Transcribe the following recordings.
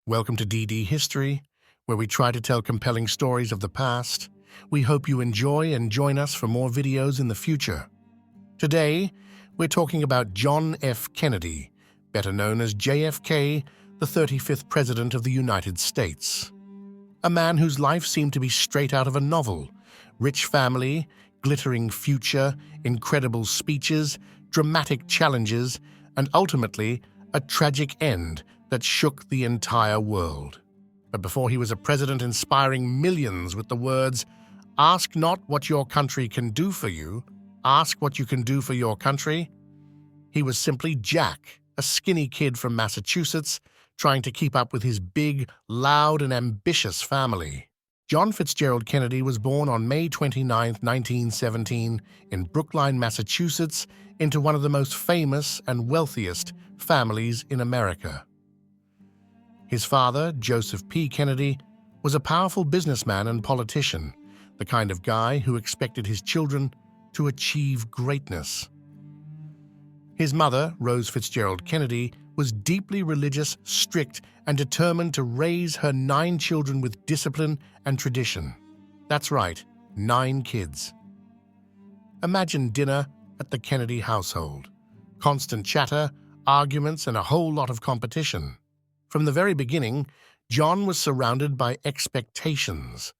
Welcome to DD History, where we try to tell compelling stories of the past. We hope you enjoy and join us for more videos in the future. Today, we're talking about John F. Kennedy, better known as JFK, the 35th President of the United States. A man whose life seemed to be straight out of a novel. Rich family, glittering future, incredible speeches, dramatic challenges, and ultimately, a tragic end that shook the entire world. But before he was a president inspiring millions with the words, "Ask not what your country can do for you, ask what you can do for your country," he was simply Jack, a skinny kid from Massachusetts, trying to keep up with his big, loud, and ambitious family. John Fitzgerald Kennedy was born on May 29, 1917, in Brookline, Massachusetts, into one of the most famous and wealthiest families in America. His father, Joseph P. Kennedy, was a powerful businessman and politician, the kind of guy who expected his children to achieve greatness. His mother, Rose Fitzgerald Kennedy, was deeply religious, strict, and determined to raise her 9 children with discipline and tradition. That's right, 9 kids. Imagine dinner at the Kennedy household. Constant chatter, arguments, and a whole lot of competition. From the very beginning, John was surrounded by expectations.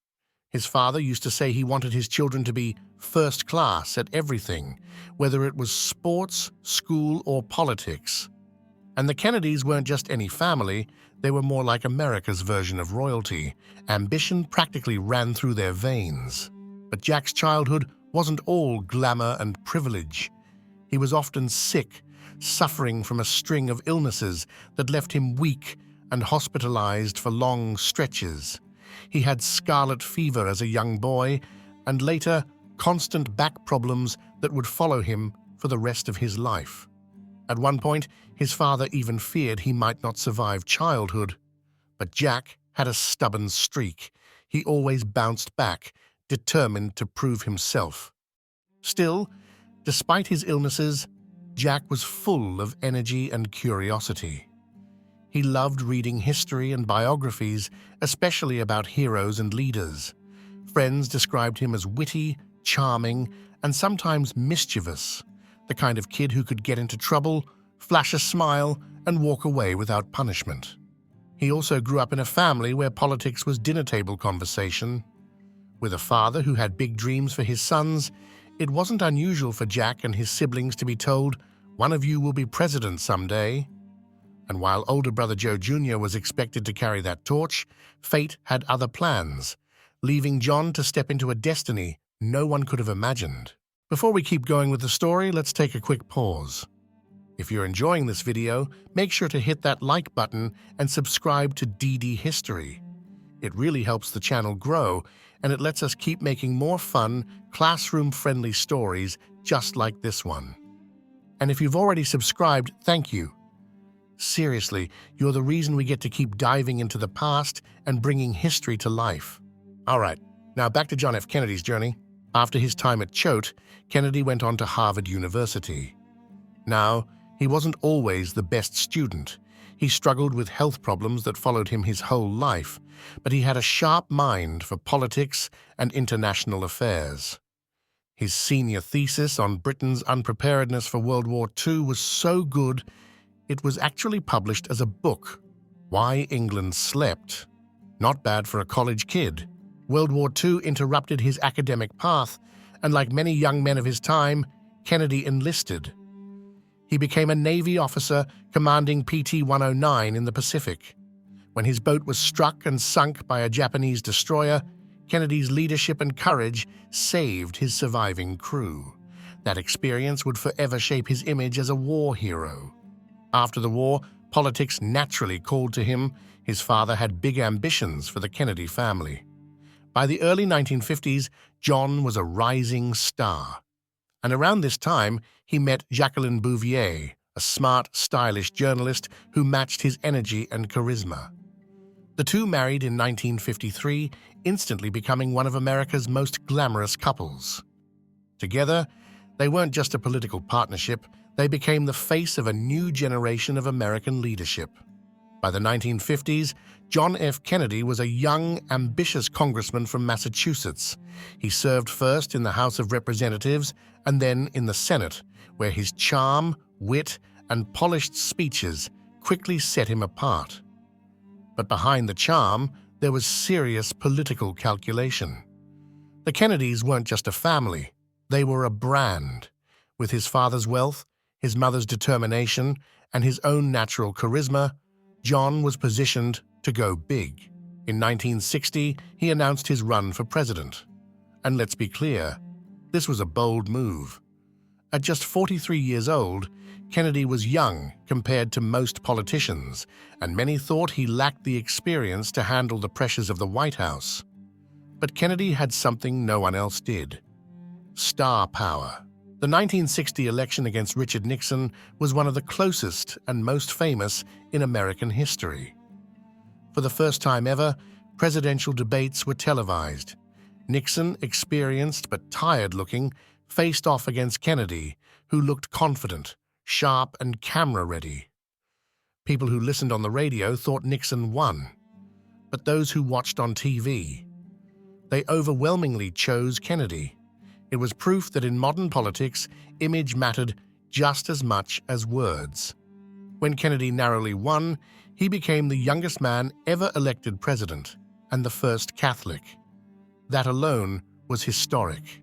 His father used to say he wanted his children to be first class at everything, whether it was sports, school, or politics. And the Kennedys weren't just any family, they were more like America's version of royalty. Ambition practically ran through their veins. But Jack's childhood wasn't all glamour and privilege. He was often sick, suffering from a string of illnesses that left him weak and hospitalized for long stretches. He had scarlet fever as a young boy, and later constant back problems that would follow him for the rest of his life. At one point, his father even feared he might not survive childhood. But Jack had a stubborn streak. He always bounced back, determined to prove himself. Still, despite his illnesses, Jack was full of energy and curiosity. He loved reading history and biographies, especially about heroes and leaders. Friends described him as witty, charming, and sometimes mischievous, the kind of kid who could get into trouble, flash a smile, and walk away without punishment. He also grew up in a family where politics was dinner table conversation. With a father who had big dreams for his sons, it wasn't unusual for Jack and his siblings to be told, "One of you will be president someday." And while older brother Joe Jr. was expected to carry that torch, fate had other plans, leaving John to step into a destiny no one could have imagined. Before we keep going with the story, let's take a quick pause. If you're enjoying this video, make sure to hit that like button and subscribe to DD History. It really helps the channel grow, and it lets us keep making more fun, classroom-friendly stories just like this one. And if you've already subscribed, thank you. Seriously, you're the reason we get to keep diving into the past and bringing history to life. All right, now back to John F. Kennedy's journey. After his time at Choate, Kennedy went on to Harvard University. Now, he wasn't always the best student. He struggled with health problems that followed him his whole life, but he had a sharp mind for politics and international affairs. His senior thesis on Britain's unpreparedness for World War II was so good, it was actually published as a book, Why England Slept. Not bad for a college kid. World War II interrupted his academic path, and like many young men of his time, Kennedy enlisted. He became a Navy officer commanding PT-109 in the Pacific. When his boat was struck and sunk by a Japanese destroyer, Kennedy's leadership and courage saved his surviving crew. That experience would forever shape his image as a war hero. After the war, politics naturally called to him. His father had big ambitions for the Kennedy family. By the early 1950s, John was a rising star. And around this time, he met Jacqueline Bouvier, a smart, stylish journalist who matched his energy and charisma. The two married in 1953, instantly becoming one of America's most glamorous couples. Together, they weren't just a political partnership, they became the face of a new generation of American leadership. By the 1950s, John F. Kennedy was a young, ambitious congressman from Massachusetts. He served first in the House of Representatives and then in the Senate, where his charm, wit, and polished speeches quickly set him apart. But behind the charm, there was serious political calculation. The Kennedys weren't just a family, they were a brand. With his father's wealth, his mother's determination, and his own natural charisma, John was positioned to go big. In 1960, he announced his run for president. And let's be clear, this was a bold move. At just 43 years old, Kennedy was young compared to most politicians, and many thought he lacked the experience to handle the pressures of the White House. But Kennedy had something no one else did: star power. The 1960 election against Richard Nixon was one of the closest and most famous in American history. For the first time ever, presidential debates were televised. Nixon, experienced but tired-looking, faced off against Kennedy, who looked confident, sharp, and camera-ready. People who listened on the radio thought Nixon won, but those who watched on TV, they overwhelmingly chose Kennedy. It was proof that in modern politics, image mattered just as much as words. When Kennedy narrowly won, he became the youngest man ever elected president and the first Catholic. That alone was historic.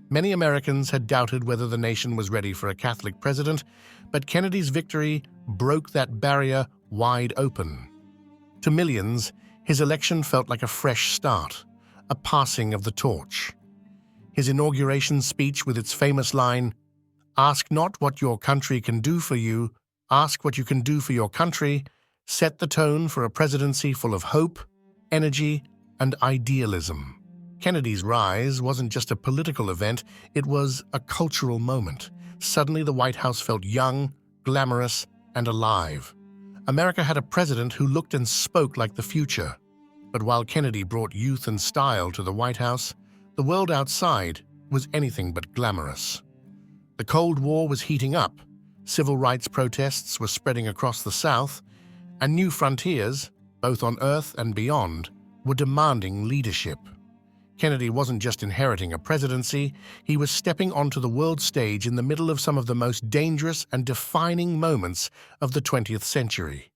Many Americans had doubted whether the nation was ready for a Catholic president, but Kennedy's victory broke that barrier wide open. To millions, his election felt like a fresh start, a passing of the torch. His inauguration speech with its famous line, "Ask not what your country can do for you, ask what you can do for your country," set the tone for a presidency full of hope, energy, and idealism. Kennedy's rise wasn't just a political event, it was a cultural moment. Suddenly the White House felt young, glamorous, and alive. America had a president who looked and spoke like the future. But while Kennedy brought youth and style to the White House, the world outside was anything but glamorous. The Cold War was heating up, civil rights protests were spreading across the South, and new frontiers, both on Earth and beyond, were demanding leadership. Kennedy wasn't just inheriting a presidency, he was stepping onto the world stage in the middle of some of the most dangerous and defining moments of the 20th century.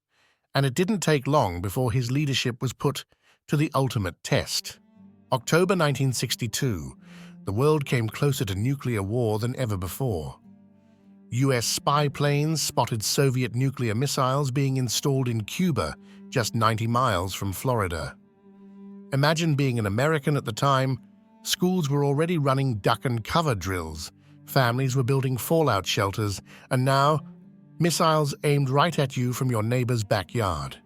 And it didn't take long before his leadership was put to the ultimate test. October 1962, the world came closer to nuclear war than ever before. US spy planes spotted Soviet nuclear missiles being installed in Cuba, just 90 miles from Florida. Imagine being an American at the time. Schools were already running duck and cover drills, families were building fallout shelters, and now missiles aimed right at you from your neighbor's backyard.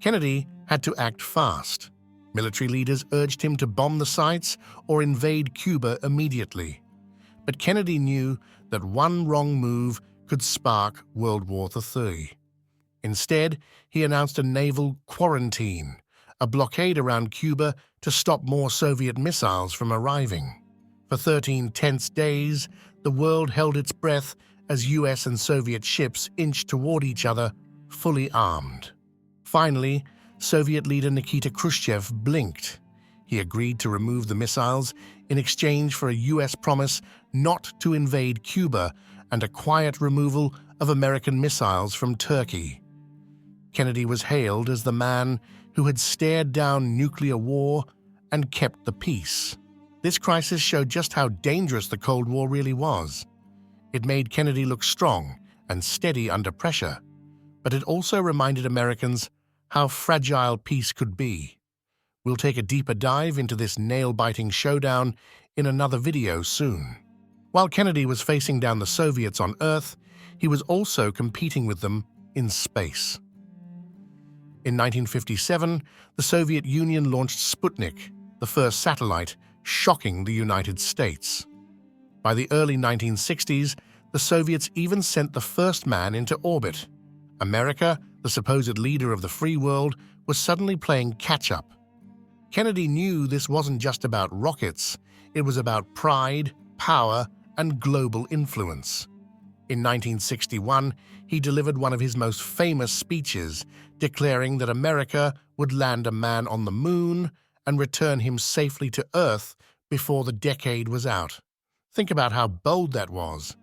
Kennedy had to act fast. Military leaders urged him to bomb the sites or invade Cuba immediately. But Kennedy knew that one wrong move could spark World War III. Instead, he announced a naval quarantine, a blockade around Cuba to stop more Soviet missiles from arriving. For 13 tense days, the world held its breath as US and Soviet ships inched toward each other, fully armed. Finally, Soviet leader Nikita Khrushchev blinked. He agreed to remove the missiles in exchange for a US promise not to invade Cuba and a quiet removal of American missiles from Turkey. Kennedy was hailed as the man who had stared down nuclear war and kept the peace. This crisis showed just how dangerous the Cold War really was. It made Kennedy look strong and steady under pressure, but it also reminded Americans how fragile peace could be. We'll take a deeper dive into this nail-biting showdown in another video soon. While Kennedy was facing down the Soviets on Earth, he was also competing with them in space. In 1957, the Soviet Union launched Sputnik, the first satellite, shocking the United States. By the early 1960s, the Soviets even sent the first man into orbit. America, the supposed leader of the free world, was suddenly playing catch-up. Kennedy knew this wasn't just about rockets, it was about pride, power, and global influence. In 1961, he delivered one of his most famous speeches, declaring that America would land a man on the moon and return him safely to Earth before the decade was out. Think about how bold that was.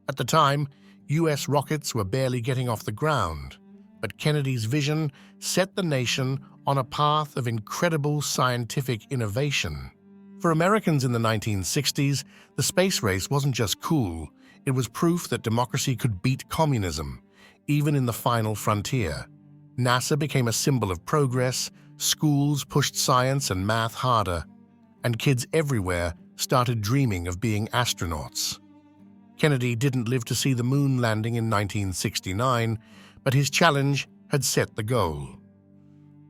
At the time, US rockets were barely getting off the ground, but Kennedy's vision set the nation on a path of incredible scientific innovation. For Americans in the 1960s, the space race wasn't just cool, it was proof that democracy could beat communism, even in the final frontier. NASA became a symbol of progress, schools pushed science and math harder, and kids everywhere started dreaming of being astronauts. Kennedy didn't live to see the moon landing in 1969, but his challenge had set the goal.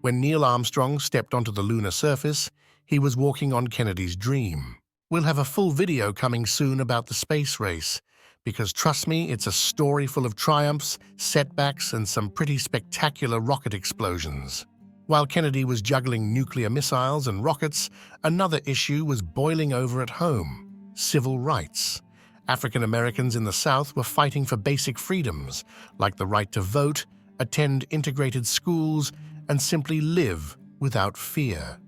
When Neil Armstrong stepped onto the lunar surface, he was walking on Kennedy's dream. We'll have a full video coming soon about the space race, because trust me, it's a story full of triumphs, setbacks, and some pretty spectacular rocket explosions. While Kennedy was juggling nuclear missiles and rockets, another issue was boiling over at home: civil rights. African Americans in the South were fighting for basic freedoms, like the right to vote, attend integrated schools, and simply live without fear.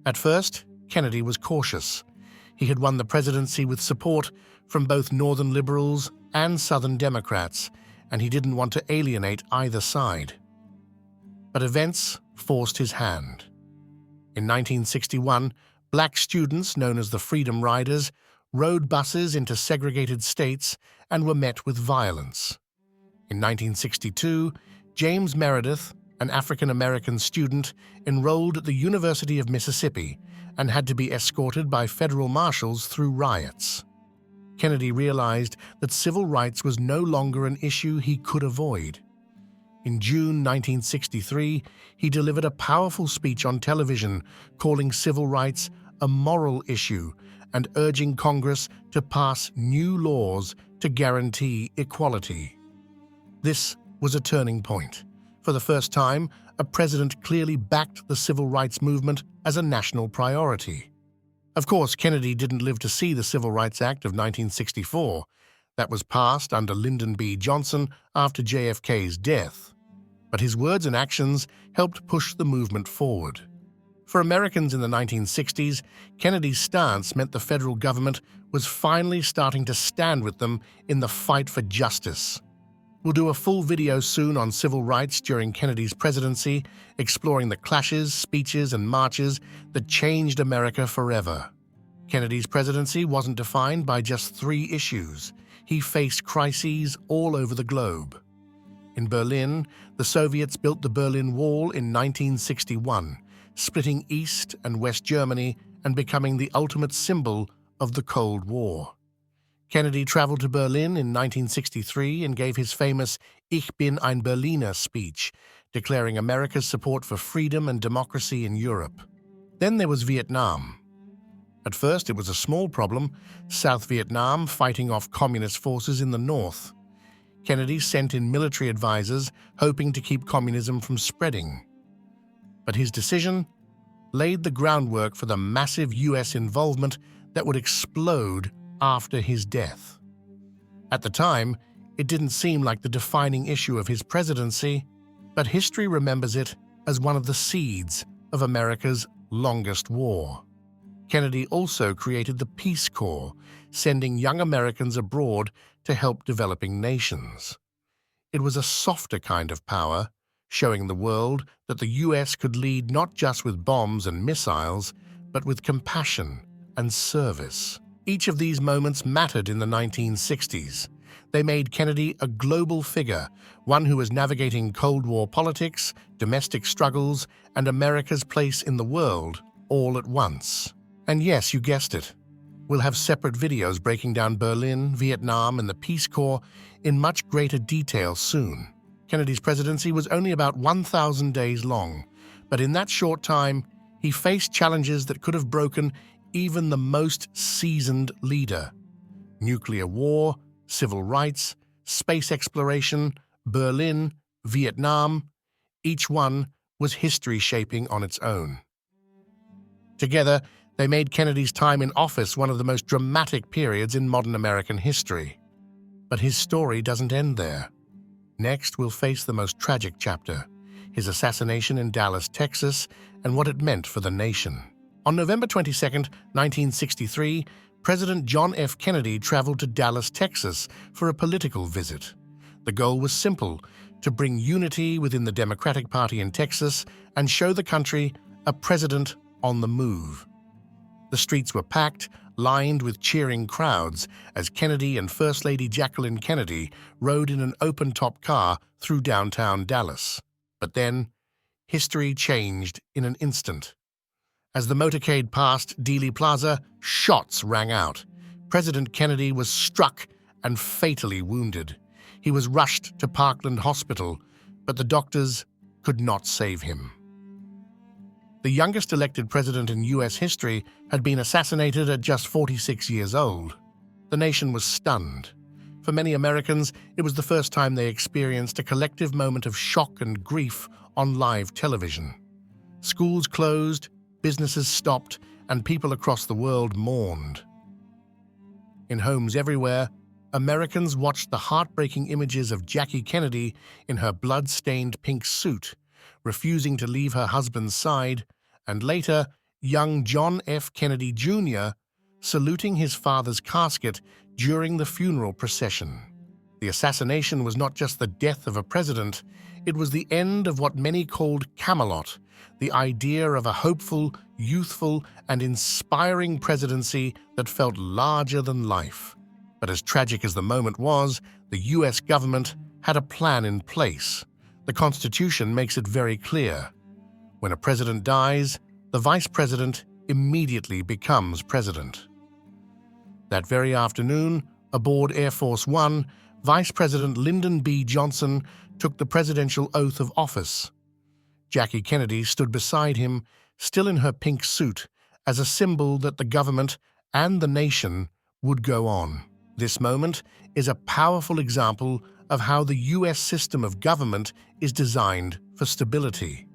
At first, Kennedy was cautious. He had won the presidency with support from both Northern liberals and Southern Democrats, and he didn't want to alienate either side. But events forced his hand. In 1961, black students, known as the Freedom Riders, rode buses into segregated states and were met with violence. In 1962, James Meredith, an African-American student, enrolled at the University of Mississippi and had to be escorted by federal marshals through riots. Kennedy realized that civil rights was no longer an issue he could avoid. In June 1963, he delivered a powerful speech on television calling civil rights a moral issue and urging Congress to pass new laws to guarantee equality. This was a turning point. For the first time, a president clearly backed the civil rights movement as a national priority. Of course, Kennedy didn't live to see the Civil Rights Act of 1964. That was passed under Lyndon B. Johnson after JFK's death. But his words and actions helped push the movement forward. For Americans in the 1960s, Kennedy's stance meant the federal government was finally starting to stand with them in the fight for justice. We'll do a full video soon on civil rights during Kennedy's presidency, exploring the clashes, speeches, and marches that changed America forever. Kennedy's presidency wasn't defined by just 3 issues. He faced crises all over the globe. In Berlin, the Soviets built the Berlin Wall in 1961, splitting East and West Germany and becoming the ultimate symbol of the Cold War. Kennedy traveled to Berlin in 1963 and gave his famous Ich bin ein Berliner speech, declaring America's support for freedom and democracy in Europe. Then there was Vietnam. At first, it was a small problem, South Vietnam fighting off communist forces in the north. Kennedy sent in military advisors, hoping to keep communism from spreading. But his decision laid the groundwork for the massive US involvement that would explode after his death. At the time, it didn't seem like the defining issue of his presidency, but history remembers it as one of the seeds of America's longest war. Kennedy also created the Peace Corps, sending young Americans abroad to help developing nations. It was a softer kind of power, showing the world that the US could lead not just with bombs and missiles, but with compassion and service. Each of these moments mattered in the 1960s. They made Kennedy a global figure, one who was navigating Cold War politics, domestic struggles, and America's place in the world all at once. And yes, you guessed it. We'll have separate videos breaking down Berlin, Vietnam, and the Peace Corps in much greater detail soon. Kennedy's presidency was only about 1,000 days long, but in that short time, he faced challenges that could have broken even the most seasoned leader. Nuclear war, civil rights, space exploration, Berlin, Vietnam, each one was history-shaping on its own. Together, they made Kennedy's time in office one of the most dramatic periods in modern American history. But his story doesn't end there. Next, we'll face the most tragic chapter, his assassination in Dallas, Texas, and what it meant for the nation. On November 22, 1963, President John F. Kennedy traveled to Dallas, Texas for a political visit. The goal was simple: to bring unity within the Democratic Party in Texas and show the country a president on the move. The streets were packed, lined with cheering crowds as Kennedy and First Lady Jacqueline Kennedy rode in an open-top car through downtown Dallas. But then, history changed in an instant. As the motorcade passed Dealey Plaza, shots rang out. President Kennedy was struck and fatally wounded. He was rushed to Parkland Hospital, but the doctors could not save him. The youngest elected president in U.S. history had been assassinated at just 46 years old. The nation was stunned. For many Americans, it was the first time they experienced a collective moment of shock and grief on live television. Schools closed, businesses stopped, and people across the world mourned. In homes everywhere, Americans watched the heartbreaking images of Jackie Kennedy in her blood-stained pink suit, refusing to leave her husband's side, and later, young John F. Kennedy Jr. saluting his father's casket during the funeral procession. The assassination was not just the death of a president, it was the end of what many called Camelot, the idea of a hopeful, youthful, and inspiring presidency that felt larger than life. But as tragic as the moment was, the U.S. government had a plan in place. The Constitution makes it very clear. When a president dies, the vice president immediately becomes president. That very afternoon, aboard Air Force One, Vice President Lyndon B. Johnson took the presidential oath of office. Jackie Kennedy stood beside him, still in her pink suit, as a symbol that the government and the nation would go on. This moment is a powerful example of how the U.S. system of government is designed for stability.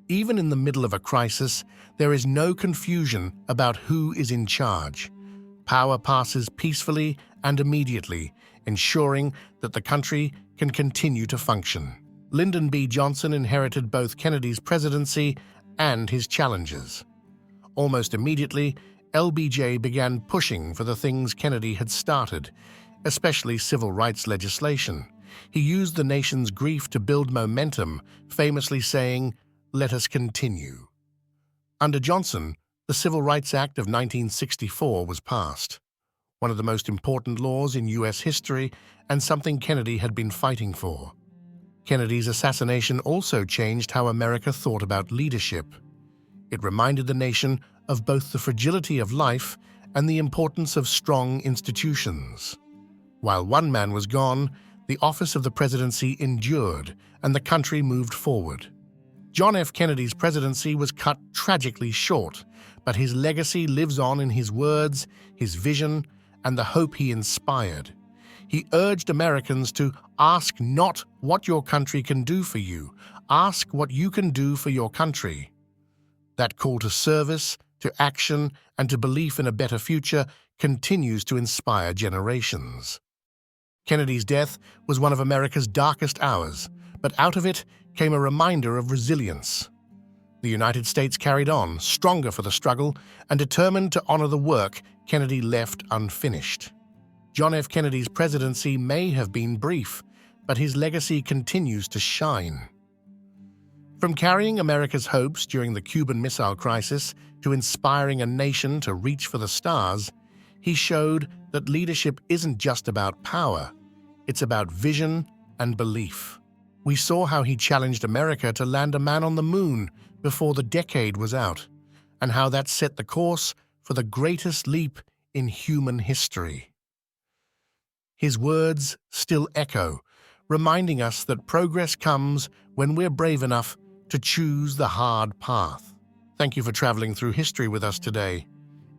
Even in the middle of a crisis, there is no confusion about who is in charge. Power passes peacefully and immediately, ensuring that the country can continue to function. Lyndon B. Johnson inherited both Kennedy's presidency and his challenges. Almost immediately, LBJ began pushing for the things Kennedy had started, especially civil rights legislation. He used the nation's grief to build momentum, famously saying, "Let us continue." Under Johnson, the Civil Rights Act of 1964 was passed, one of the most important laws in U.S. history and something Kennedy had been fighting for. Kennedy's assassination also changed how America thought about leadership. It reminded the nation of both the fragility of life and the importance of strong institutions. While one man was gone, the office of the presidency endured and the country moved forward. John F. Kennedy's presidency was cut tragically short, but his legacy lives on in his words, his vision, and the hope he inspired. He urged Americans to ask not what your country can do for you, ask what you can do for your country. That call to service, to action, and to belief in a better future continues to inspire generations. Kennedy's death was one of America's darkest hours, but out of it came a reminder of resilience. The United States carried on, stronger for the struggle, and determined to honor the work Kennedy left unfinished. John F. Kennedy's presidency may have been brief, but his legacy continues to shine. From carrying America's hopes during the Cuban Missile Crisis to inspiring a nation to reach for the stars, he showed that leadership isn't just about power, it's about vision and belief. We saw how he challenged America to land a man on the moon before the decade was out, and how that set the course for the greatest leap in human history. His words still echo, reminding us that progress comes when we're brave enough to choose the hard path. Thank you for traveling through history with us today.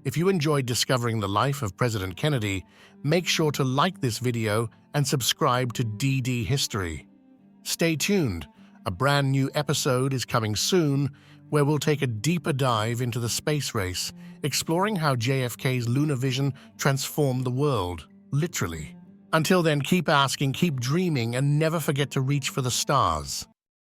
If you enjoyed discovering the life of President Kennedy, make sure to like this video and subscribe to DD History. Stay tuned. A brand new episode is coming soon where we'll take a deeper dive into the space race, exploring how JFK's lunar vision transformed the world, literally. Until then, keep asking, keep dreaming, and never forget to reach for the stars.